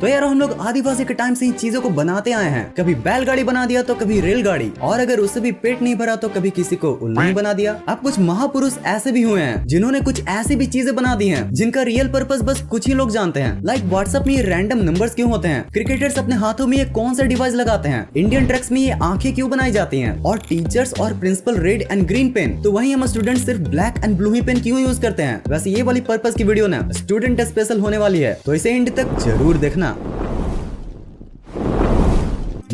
तो यार हम लोग आदिवासी के टाइम से ही चीजों को बनाते आए हैं। कभी बैलगाड़ी बना दिया तो कभी रेलगाड़ी, और अगर उससे भी पेट नहीं भरा तो कभी किसी को उल्लू ही बना दिया। अब कुछ महापुरुष ऐसे भी हुए हैं जिन्होंने कुछ ऐसी भी चीजें बना दी हैं जिनका रियल पर्पस बस कुछ ही लोग जानते हैं। लाइक व्हाट्सएप में ये रैंडम नंबर्स क्यों होते हैं, क्रिकेटर्स अपने हाथों में ये कौन सा डिवाइस लगाते हैं, इंडियन ट्रक्स में ये आंखें क्यों बनाई जाती हैं, और टीचर्स और principal red and green pen तो वहीं हम स्टूडेंट सिर्फ ब्लैक एंड ब्लू ही पेन क्यों यूज करते हैं। वैसे ये वाली पर्पस की वीडियो ना स्टूडेंट स्पेशल होने वाली है, तो इसे एंड तक जरूर देखना।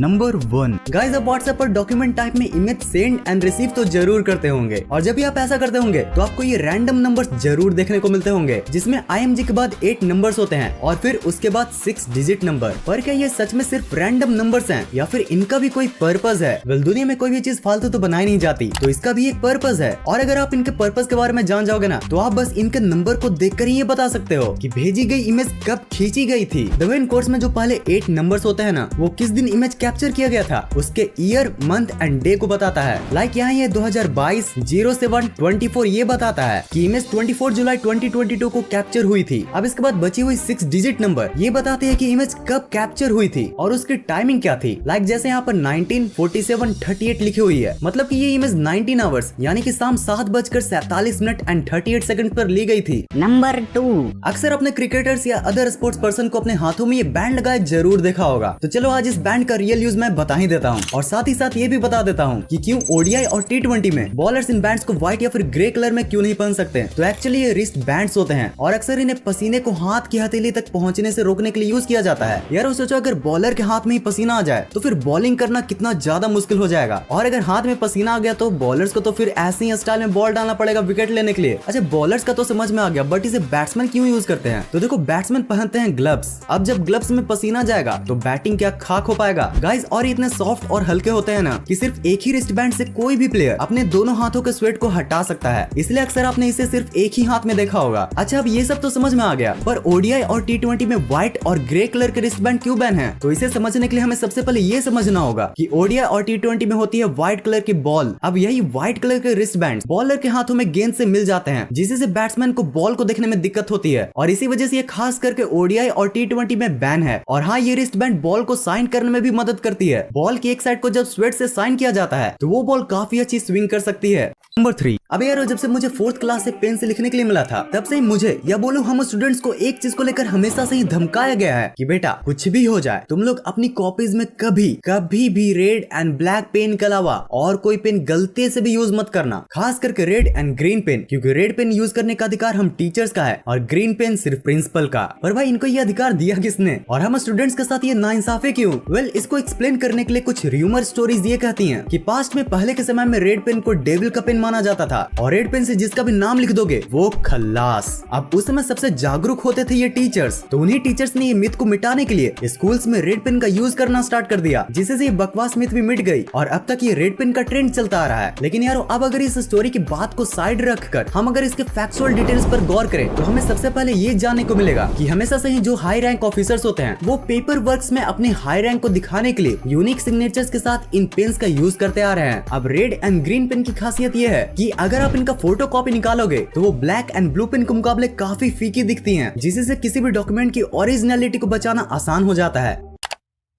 नंबर 1 गाइस, आप व्हाट्सएप पर डॉक्यूमेंट टाइप में इमेज सेंड एंड रिसीव तो जरूर करते होंगे, और जब भी आप ऐसा करते होंगे तो आपको ये रैंडम नंबर्स जरूर देखने को मिलते होंगे जिसमें IMG के बाद 8 नंबर्स होते हैं और फिर उसके बाद 6 डिजिट नंबर। पर क्या ये सच में सिर्फ रैंडम नंबर्स हैं या फिर इनका भी कोई पर्पस है? वेल, दुनिया में कोई भी चीज फालतू तो बनाई नहीं जाती, तो इसका भी एक पर्पस है, और अगर आप इनके पर्पस के बारे में जान जाओगे ना तो आप बस इनके नंबर को देखकर ही ये बता सकते हो कि भेजी गई इमेज कब खींची गई थी। द वे इन कोर्स में जो पहले 8 नंबर्स होते हैं ना, वो किस दिन इमेज कैप्चर किया गया था उसके ईयर, मंथ एंड डे को बताता है। लाइक यहाँ ये 2022 07-24 ये बताता है कि इमेज 24 जुलाई 2022 को कैप्चर हुई थी। अब इसके बाद बची हुई 6 डिजिट नंबर ये बताते हैं कि इमेज कब कैप्चर हुई थी और उसकी टाइमिंग क्या थी। लाइक जैसे यहाँ पर 19:47:38 लिखी हुई है, मतलब कि ये इमेज 19 आवर्स यानी कि शाम 7:47 एंड 38 सेकंड पर ली गई थी। नंबर 2 अक्सर अपने क्रिकेटर्स या अदर स्पोर्ट्स पर्सन को अपने हाथों में ये बैंड लगाए जरूर देखा होगा। तो चलो आज इस बैंड का रियल यूज मैं बता ही देता हूँ, और साथ ही साथ ये भी बता देता हूँ कि क्यों ODI और T20 में बॉलर्स इन बैंड्स को व्हाइट या फिर ग्रे कलर में क्यों नहीं पहन सकते। तो एक्चुअली ये रिस्ट बैंड्स होते हैं और अक्सर इन्हें पसीने को हाथ की हथेली तक पहुंचने से रोकने के लिए यूज किया जाता है। यार सोचो, अगर बॉलर के हाथ में ही पसीना आ जाए तो फिर बॉलिंग करना कितना ज्यादा मुश्किल हो जाएगा, और अगर हाथ में पसीना आ गया तो बॉलर्स को तो फिर ऐसे ही स्टाइल में बॉल डालना पड़ेगा विकेट लेने के लिए। अच्छा, बॉलर्स का तो समझ में आ गया, बट इसे बैट्समैन क्यों यूज करते हैं? तो देखो, बैट्समैन पहनते हैं ग्लव्स। अब जब ग्लव्स में पसीना जाएगा तो बैटिंग क्या खाक हो पाएगा गाइस। और ये इतने सॉफ्ट और हल्के होते हैं ना कि सिर्फ एक ही रिस्ट बैंड से कोई भी प्लेयर अपने दोनों हाथों के स्वेट को हटा सकता है, इसलिए अक्सर आपने इसे सिर्फ एक ही हाथ में देखा होगा। अच्छा, अब ये सब तो समझ में आ गया, पर ODI और T20 में व्हाइट और ग्रे कलर के रिस्ट बैंड क्यों बैन है? तो इसे समझने के लिए हमें सबसे पहले ये समझना होगा कि ODI और T20 में होती है व्हाइट कलर की बॉल। अब यही व्हाइट कलर के रिस्ट बैंड बॉलर के हाथों में गेंद से मिल जाते हैं, जिससे बैट्समैन को बॉल को देखने में दिक्कत होती है, और इसी वजह से ये खास करके ODI और T20 में बैन है। और हाँ, ये रिस्ट बैंड बॉल को साइन करने में भी मदद करती है। बॉल की एक साइड को जब स्वेट से साइन किया जाता है तो वो बॉल काफी अच्छी स्विंग कर सकती है। नंबर 3, अब यार जब से मुझे 4th क्लास से पेन से लिखने के लिए मिला था तब से ही मुझे या बोलूं हम स्टूडेंट्स को एक चीज को लेकर हमेशा से ही धमकाया गया है कि बेटा कुछ भी हो जाए तुम लोग अपनी कॉपीज में कभी भी रेड एंड ब्लैक पेन के अलावा और कोई पेन गलती से भी यूज मत करना, खास करके रेड एंड ग्रीन पेन, क्योंकि रेड पेन यूज करने का अधिकार हम टीचर्स का है और ग्रीन पेन सिर्फ प्रिंसिपल का। पर भाई इनको ये अधिकार दिया किसने और हम स्टूडेंट्स के साथ ये नाइंसाफी क्यों? वेल, इसको एक्सप्लेन करने के लिए कुछ र्यूमर स्टोरीज ये कहती है कि पास्ट में पहले के समय में रेड पेन को डेविल का पेन माना जाता था, और रेड पेन से जिसका भी नाम लिख दोगे वो खल्लास। अब उस समय सबसे जागरूक होते थे ये टीचर्स, तो उन्हीं टीचर्स ने ये मिथ को मिटाने के लिए स्कूल्स में रेड पेन का यूज करना स्टार्ट कर दिया, जिससे ये बकवास मिथ भी मिट गई और अब तक ये रेड पेन का ट्रेंड चलता आ रहा है। लेकिन यारो, अब अगर इस स्टोरी की बात को साइड रखकर हम अगर इसके फैक्चुअल डिटेल्स पर गौर करें तो हमें सबसे पहले ये जानने को मिलेगा कि हमेशा से ही जो हाई रैंक ऑफिसर्स होते हैं वो पेपर वर्क्स में अपने हाई रैंक को दिखाने के लिए यूनिक सिग्नेचर्स के साथ इन पेन्स का यूज करते आ रहे हैं। अब रेड एंड ग्रीन पेन की खासियत ये है कि अगर आप इनका फोटो कॉपी निकालोगे तो वो ब्लैक एंड ब्लू पेन के मुकाबले काफी फीकी दिखती हैं, जिससे किसी भी डॉक्यूमेंट की ओरिजिनलिटी को बचाना आसान हो जाता है।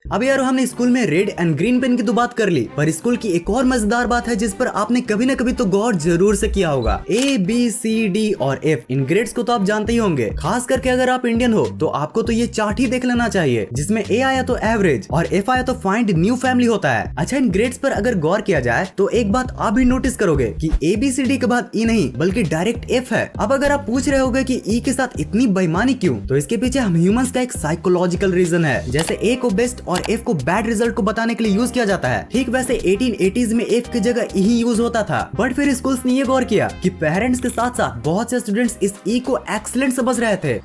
अब यार हमने स्कूल में रेड एंड ग्रीन पेन की तो बात कर ली, पर स्कूल की एक और मजेदार बात है जिस पर आपने कभी न कभी तो गौर जरूर से किया होगा। A, B, C, D और F इन ग्रेड्स को तो आप जानते ही होंगे। खास करके अगर आप इंडियन हो तो आपको तो ये चार्ट ही देख लेना चाहिए, जिसमें A आया तो एवरेज और F आया तो फाइंड न्यू फैमिली होता है। अच्छा, इन ग्रेड्स पर अगर गौर किया जाए तो एक बात आप भी नोटिस करोगे कि ABCD के बाद E नहीं बल्कि डायरेक्ट F है। अब अगर आप पूछ रहे होगे कि E के साथ इतनी बेईमानी क्यों, तो इसके पीछे हम ह्यूमंस का एक साइकोलॉजिकल रीजन है। जैसे A को बेस्ट और F को बैड रिजल्ट को बताने के लिए यूज किया जाता है, ठीक वैसे 1880s में F की जगह E ही यूज होता था। बट फिर स्कूल्स ने ये गौर किया कि पेरेंट्स के साथ साथ बहुत से स्टूडेंट्स इस E को एक्सीलेंट समझ रहे थे,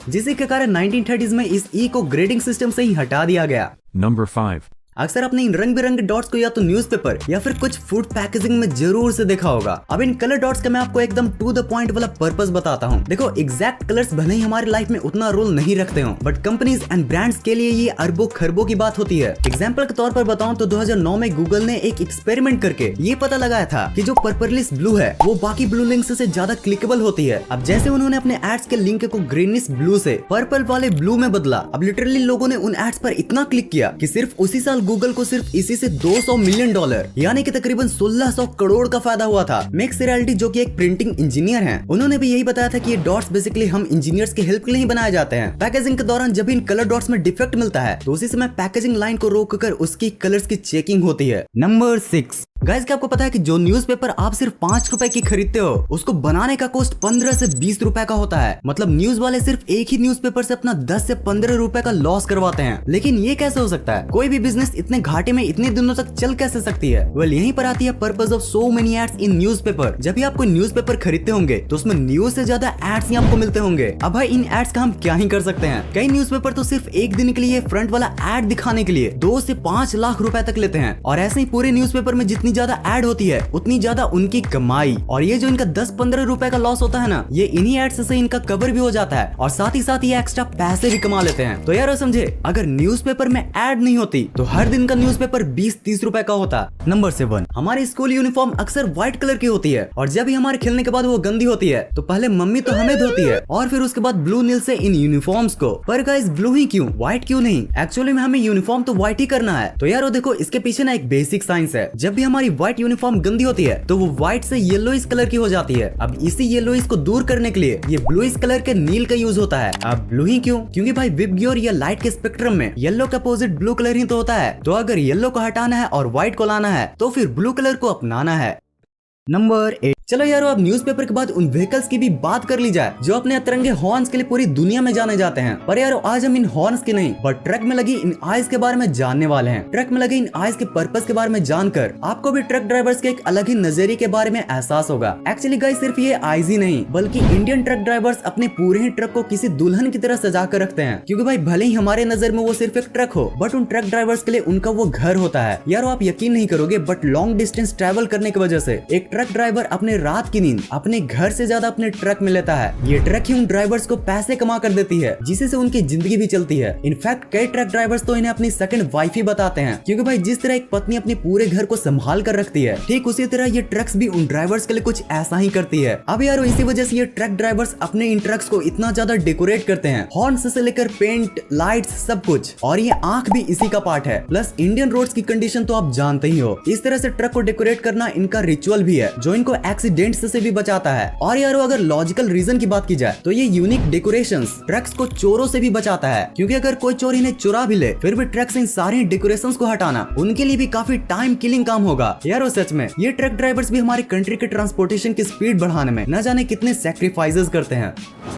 जिसके कारण 1930s में इस E को ग्रेडिंग सिस्टम से ही हटा दिया गया। Number 5. अक्सर आपने इन रंग बिरंगे डॉट्स को या तो न्यूज़पेपर या फिर कुछ फूड पैकेजिंग में जरूर से देखा होगा। अब इन कलर डॉट्स का मैं आपको एकदम टू द पॉइंट वाला पर्पस बताता हूँ। देखो, एग्जैक्ट कलर्स भले ही हमारी लाइफ में उतना रोल नहीं रखते हो, बट कंपनीज एंड ब्रांड्स के लिए ये अरबों खरबों की बात होती है। एग्जाम्पल के तौर पर बताऊं तो 2009 में गूगल ने एक एक्सपेरिमेंट करके ये पता लगाया था कि जो पर्पलिश ब्लू है वो बाकी ब्लू लिंक से ज्यादा क्लिकेबल होती है। अब जैसे उन्होंने अपने एड्स के लिंक को ग्रीनिश ब्लू से पर्पल वाले ब्लू में बदला, अब लिटरली लोगों ने उन एड्स पर इतना क्लिक किया कि सिर्फ उसी साल गूगल को सिर्फ इसी से $200 मिलियन यानी कि तकरीबन 1600 करोड़ का फायदा हुआ था। मैक्स रेयलिटी जो कि एक प्रिंटिंग इंजीनियर हैं, उन्होंने भी यही बताया था कि ये डॉट्स बेसिकली हम इंजीनियर्स के हेल्प के लिए ही बनाए जाते हैं। पैकेजिंग के दौरान जब इन कलर डॉट्स में डिफेक्ट मिलता है तो उसी समय पैकेजिंग लाइन को रोककर उसकी कलर्स की चेकिंग होती है। नंबर 6, गाइस, क्या आपको पता है कि जो न्यूज़पेपर आप सिर्फ 5 रुपए की खरीदते हो उसको बनाने का कॉस्ट 15 से 20 रुपए का होता है। मतलब न्यूज वाले सिर्फ एक ही न्यूज़पेपर से अपना 10 से 15 रुपए का लॉस करवाते हैं। लेकिन ये कैसे हो सकता है? कोई भी बिजनेस इतने घाटे में इतने दिनों तक चल कैसे सकती है? वेल, यहीं पर आती है purpose of so many ads in newspaper. जब भी आप कोई न्यूज़पेपर खरीदते होंगे तो उसमें न्यूज से ज्यादा एड्स ही आपको मिलते होंगे। अब भाई, इन एड्स का हम क्या ही कर सकते हैं? कई न्यूज़पेपर तो सिर्फ एक दिन के लिए फ्रंट वाला एड दिखाने के लिए 2 से 5 लाख रुपए तक लेते हैं। और ऐसे ही पूरे न्यूज़पेपर में जितनी ज्यादा एड होती है उतनी ज्यादा उनकी कमाई। और ये जो इनका 10-15 रुपए का लॉस होता है ना, ये इन्हीं एड्स से इनका कवर भी हो जाता है और साथ ही साथ ये एक्स्ट्रा पैसे भी कमा लेते हैं। तो यार समझे, अगर न्यूज़पेपर में एड नहीं होती तो हर दिन का न्यूज़पेपर 20-30 रुपए का होता। नंबर 7, हमारी स्कूल यूनिफॉर्म अक्सर व्हाइट कलर की होती है और जब भी हमारे खेलने के बाद वो गंदी होती है तो पहले मम्मी तो हमें धोती है और फिर उसके बाद ब्लू नील से इन यूनिफॉर्म्स को। पर गाइस, ब्लू ही क्यों, व्हाइट क्यों नहीं? एक्चुअली में हमें यूनिफॉर्म तो व्हाइट ही करना है। तो यार देखो, इसके पीछे ना एक बेसिक साइंस है। जब भी हमारी व्हाइट यूनिफॉर्म गंदी होती है तो वो व्हाइट से येलोइश कलर की हो जाती है। अब इसी येलोइश को दूर करने के लिए ये ब्लूइश कलर के नील का यूज होता है। अब ब्लू ही क्यों? क्योंकि भाई विबग्योर या लाइट के स्पेक्ट्रम में येलो का अपोजिट ब्लू कलर ही तो होता है। तो अगर येलो को हटाना है और व्हाइट को लाना है तो फिर ब्लू कलर को अपनाना है। नंबर 8, चलो यारो, अब न्यूज़पेपर के बाद उन व्हीकल्स की भी बात कर ली जाए जो अपने अतरंगे हॉर्न्स के लिए पूरी दुनिया में जाने जाते हैं। पर यारो, आज हम इन हॉर्न्स के नहीं बट ट्रक में लगी इन आइज के बारे में जानने वाले हैं। ट्रक में लगे इन आइज के पर्पस के बारे में जानकर आपको भी ट्रक ड्राइवर्स के एक अलग ही नजरिए के बारे में एहसास होगा। एक्चुअली गाइस, सिर्फ ये आइज ही नहीं बल्कि इंडियन ट्रक ड्राइवर्स अपने पूरे ही ट्रक को किसी दुल्हन की तरह सजा कर रखते हैं। क्योंकि भाई, भले ही हमारे नजर में वो सिर्फ एक ट्रक हो, बट उन ट्रक ड्राइवर्स के लिए उनका वो घर होता है। यारो, आप यकीन नहीं करोगे, बट लॉन्ग डिस्टेंस ट्रेवल करने की वजह से एक ट्रक ड्राइवर अपने रात की नींद अपने घर से ज्यादा अपने ट्रक में लेता है। ये ट्रक ही उन ड्राइवर्स को पैसे कमा कर देती है जिससे से उनकी जिंदगी भी चलती है। इनफैक्ट कई ट्रक ड्राइवर्स तो इन्हें अपनी सेकंड वाइफ ही बताते हैं। क्योंकि भाई, जिस तरह एक पत्नी अपने पूरे घर को संभाल कर रखती है, ठीक उसी तरह ये ट्रक्स भी उन ड्राइवर्स के लिए कुछ ऐसा ही करती है। अब यारो, इसी वजह से ये ट्रक ड्राइवर्स अपने इन ट्रक्स को इतना ज्यादा डेकोरेट करते हैं, हॉर्न्स से लेकर पेंट, लाइट्स, सब कुछ। और ये आंख भी इसी का पार्ट है। प्लस इंडियन रोड्स की कंडीशन तो आप जानते ही हो। इस तरह से ट्रक को डेकोरेट करना इनका रिचुअल भी है जो इनको एक्सीडेंट्स से भी बचाता है। और यारो, अगर लॉजिकल रीजन की बात की जाए तो ये यूनिक डेकोरेशंस ट्रक्स को चोरों से भी बचाता है। क्योंकि अगर कोई चोर इन्हें चुरा भी ले फिर भी ट्रक्स इन सारी डेकोरेशंस को हटाना उनके लिए भी काफी टाइम किलिंग काम होगा। यारो सच में ये ट्रक ड्राइवर्स भी हमारे कंट्री के ट्रांसपोर्टेशन की स्पीड बढ़ाने में न जाने कितने सैक्रिफाइसेस करते हैं।